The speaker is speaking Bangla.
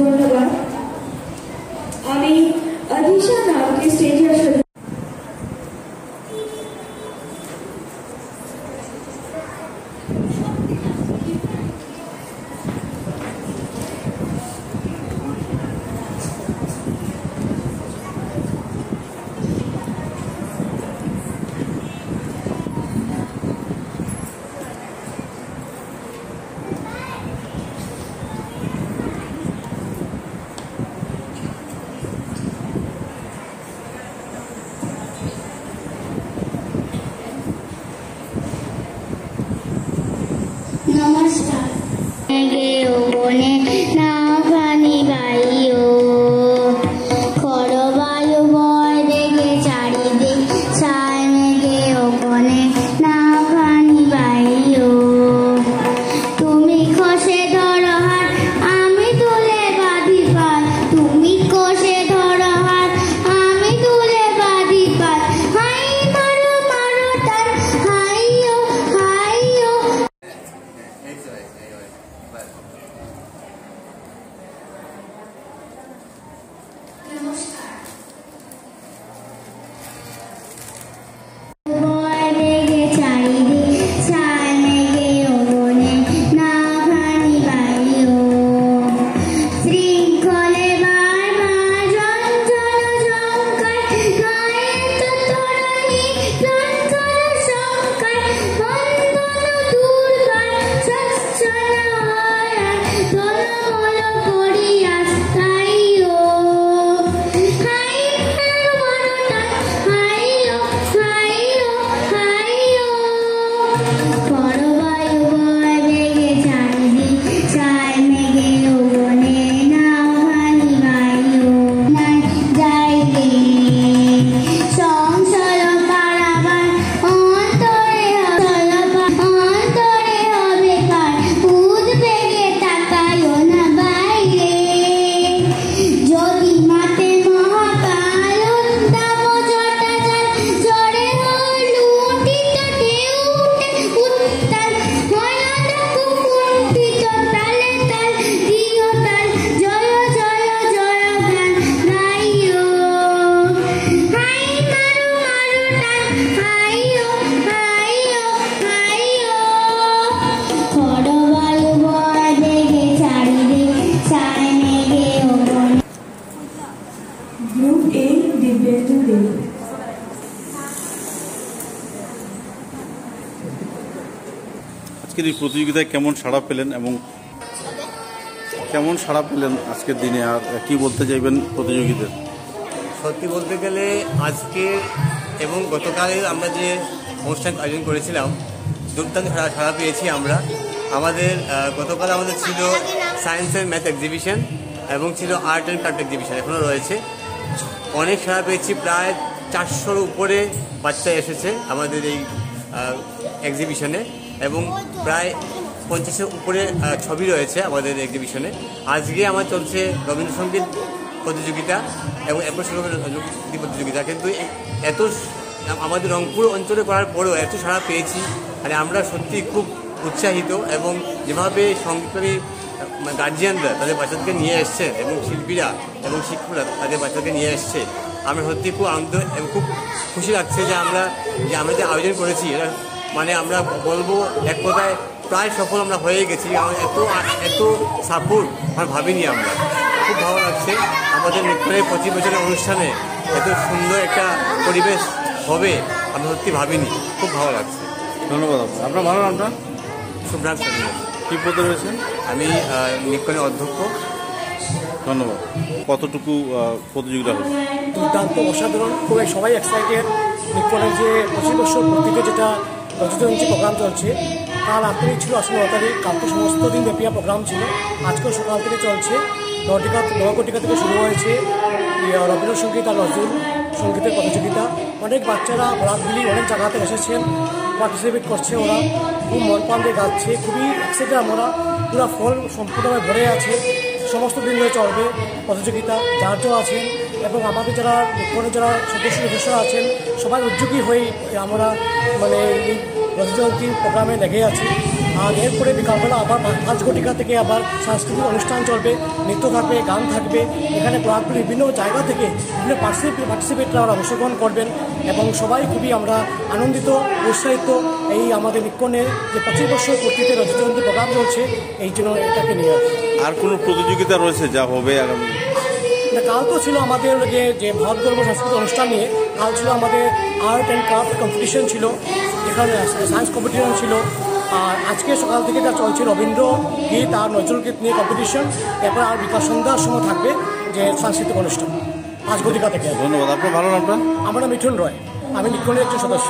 ধন্যবাদ। আমি আদিশা নামকে স্টেজে আসলে নমস্কার। খরবায়ু বয় দেখে চারিদিক ছায় মেঘে ওপনে না খানি বাইও। তুমি খসে ধরো হাত আমি তুলে বাঁধি পাত, তুমি খসে ধরো হাত আমি তুলে বাঁধি পাত। হাই মারো মারো টান হাইও হাইও। গ্রুপ এ দিব্যেন্দু দেব। আজকের এই প্রতিযোগিতায় কেমন সাড়া পেলেন এবং কেমন সাড়া পেলেন আজকের দিনে, আর কি বলতে চাইবেন প্রতিযোগীদের? সত্যি বলতে গেলে আজকে এবং গতকালে আমরা যে অনুষ্ঠান আয়োজন করেছিলাম দুর্দান্ত সাড়া পেয়েছি আমরা। আমাদের গতকাল আমাদের ছিল সায়েন্স অ্যান্ড ম্যাথ এক্সিবিশন এবং ছিল আর্ট অ্যান্ড ক্রাফট এক্সিবিশন, এখনও রয়েছে। অনেক সাড়া পেয়েছি, প্রায় 400-র উপরে বাচ্চা এসেছে আমাদের এই এক্সিবিশনে এবং প্রায় 50-এর উপরে ছবি রয়েছে আমাদের এক্সিবিশনে। আজকে আমার চলছে রবীন্দ্রসঙ্গীত প্রতিযোগিতা এবং একসঙ্গীত প্রতিযোগিতা, কিন্তু এত আমাদের রংপুর অঞ্চলে করার পরেও এত সাড়া পেয়েছি, মানে আমরা সত্যি খুব উৎসাহিত। এবং যেভাবে সঙ্গীতপ্রেমী গার্জিয়ানরা তাদের বাচ্চাদেরকে নিয়ে এসছে এবং শিল্পীরা এবং শিক্ষকরা তাদের বাচ্চাদেরকে নিয়ে এসছে, আমরা সত্যি খুব আনন্দ এবং খুব খুশি লাগছে যে আমরা যে আয়োজন করেছি এটা মানে আমরা বলবো এক কথায় প্রায় সফল আমরা হয়ে গেছি। এত সাপোর্ট আমরা ভাবিনি, আমরা খুব ভালো লাগছে। আমাদের নৃত্যের 25 বছরের অনুষ্ঠানে এত সুন্দর একটা পরিবেশ হবে আমরা সত্যি ভাবিনি, খুব ভালো লাগছে। ধন্যবাদ। আপনার ভালো নামটা? শুভ্রাংশ কী পদে রয়েছেন? আমি নিকনের অধ্যক্ষ। ধন্যবাদ। কতটুকু প্রতিযোগিতা হচ্ছে? দুর্দান্ত, অসাধারণ, খুবই সবাই এক্সাইটেড। নিকনের যে 25 বছর পূর্তিতে যেটা রজতজয়ন্তী প্রোগ্রাম চলছে তার আন্তরিক ছিল আসলে 9 তারিখ। কালকে সমস্ত দিন ব্যাপিয়া প্রোগ্রাম ছিল, আজকেও সকাল থেকে চলছে। নবকটিকা থেকে শুরু হয়েছে রবীন্দ্রসঙ্গীত আর নজরুল সঙ্গীতের প্রতিযোগিতা। অনেক বাচ্চারা রাতগুলি অনেক জায়গাতে এসেছেন, পার্টিসিপেট করছে, ওরা খুব মন প্রাণ দিয়ে গাচ্ছে। খুবই এক্সাইটেড আমরা, পুরো ফল সম্পূর্ণভাবে ভরে আছে। সমস্ত দিন ধরে চলবে প্রতিযোগিতা। জাজও আছেন এবং আমাদের যারা নিকনের যারা সদস্যরা আছেন সবাই উদ্যোগী হয়ে আমরা মানে এই রজতজয়ন্তী প্রোগ্রামে লেগে আছি। আর এরপরে বিকালবেলা আবার 5 ঘটিকা থেকে আবার সাংস্কৃতিক অনুষ্ঠান চলবে, নৃত্য থাকবে, গান থাকবে। এখানে ক্লাবগুলি বিভিন্ন জায়গা থেকে বিভিন্ন পার্টিসিপেটরা অংশগ্রহণ করবেন এবং সবাই খুবই আমরা আনন্দিত, উৎসাহিত এই আমাদের নিক্কনের যে 25 বছর পূর্তিতে রচিত জয়ন্তী প্রোগ্রাম চলছে এই জন্য এটাকে নিয়ে। আর কোনো প্রতিযোগিতা রয়েছে যা হবে আগামী? কাল তো ছিল আমাদের যে ভারত গর্ব সাংস্কৃতিক অনুষ্ঠান নিয়ে, কাল ছিল আমাদের আর্ট অ্যান্ড ক্রাফট কম্পিটিশন ছিল, এখানে সায়েন্স কম্পিটিশন ছিল। আর আজকে সকাল থেকে যা চলছে রবীন্দ্র গীত আর নজরুল গীত নিয়ে কম্পিটিশন। এরপর আর বিকাল সন্ধ্যার সময় থাকবে যে সাংস্কৃতিক অনুষ্ঠান 5 ঘটিকা থেকে। ধন্যবাদ। আপনার ভালো নামটা? আমার নাম মিঠুন রয়, আমি নিক্কনের একজন সদস্য।